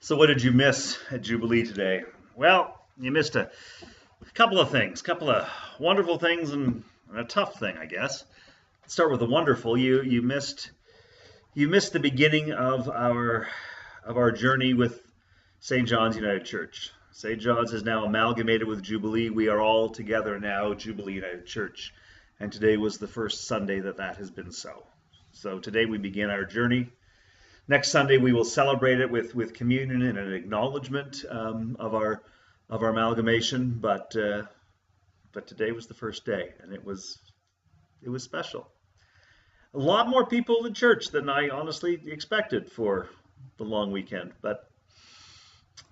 So what did you miss at Jubilee today? Well, you missed a couple of things, a couple of wonderful things and a tough thing, I guess. Let's start with the wonderful. You missed the beginning of our journey with St. John's United Church. St. John's is now amalgamated with Jubilee. We are all together now, Jubilee United Church. And today was the first Sunday that has been so. So today we begin our journey. Next Sunday we will celebrate it with communion and an acknowledgement of our amalgamation. But today was the first day, and it was special. A lot more people in church than I honestly expected for the long weekend. But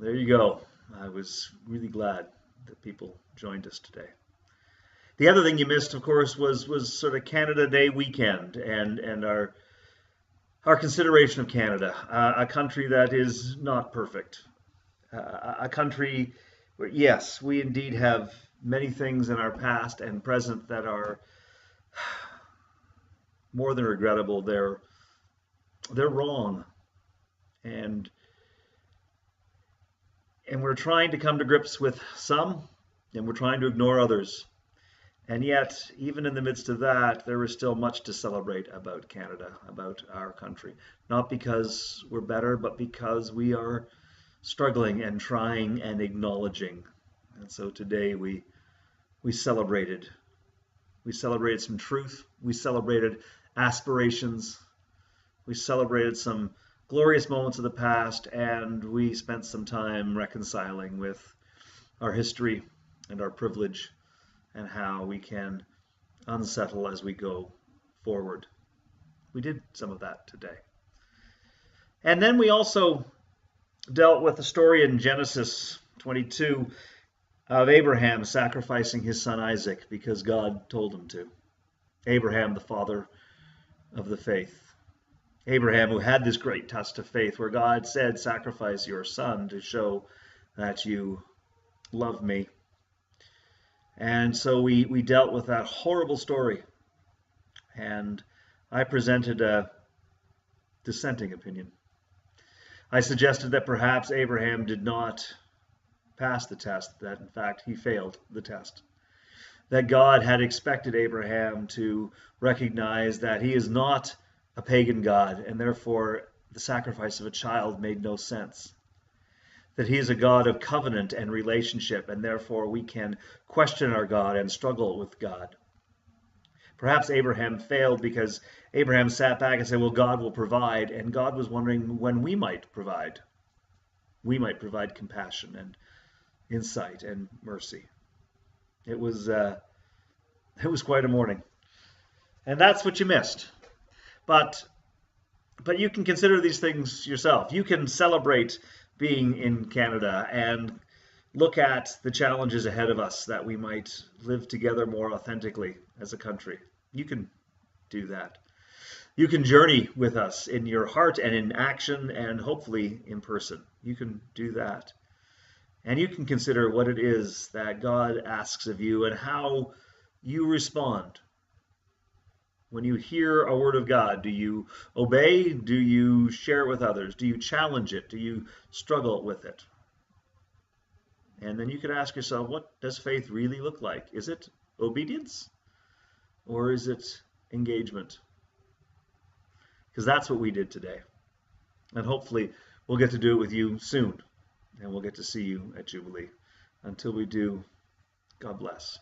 there you go. I was really glad that people joined us today. The other thing you missed, of course, was sort of Canada Day weekend and our consideration of Canada, a country that is not perfect, a country where, yes, we indeed have many things in our past and present that are more than regrettable. They're wrong, and we're trying to come to grips with some, and we're trying to ignore others. And yet, even in the midst of that, there is still much to celebrate about Canada, about our country. Not because we're better, but because we are struggling and trying and acknowledging. And so today we celebrated. We celebrated some truth. We celebrated aspirations. We celebrated some glorious moments of the past, and we spent some time reconciling with our history and our privilege, and how we can unsettle as we go forward. We did some of that today. And then we also dealt with the story in Genesis 22 of Abraham sacrificing his son Isaac because God told him to. Abraham, the father of the faith. Abraham, who had this great test of faith where God said, sacrifice your son to show that you love me. And so we dealt with that horrible story, and I presented a dissenting opinion. I suggested that perhaps Abraham did not pass the test, that in fact he failed the test, that God had expected Abraham to recognize that he is not a pagan God, and therefore the sacrifice of a child made no sense. That he is a God of covenant and relationship, and therefore we can question our God and struggle with God. Perhaps Abraham failed because Abraham sat back and said, well, God will provide, and God was wondering when we might provide. We might provide compassion and insight and mercy. It was quite a morning. And that's what you missed. But you can consider these things yourself. You can celebrate being in Canada and look at the challenges ahead of us that we might live together more authentically as a country. You can do that. You can journey with us in your heart and in action and hopefully in person. You can do that. And you can consider what it is that God asks of you and how you respond. When you hear a word of God, do you obey? Do you share it with others? Do you challenge it? Do you struggle with it? And then you could ask yourself, what does faith really look like? Is it obedience or is it engagement? Because that's what we did today. And hopefully we'll get to do it with you soon. And we'll get to see you at Jubilee. Until we do, God bless.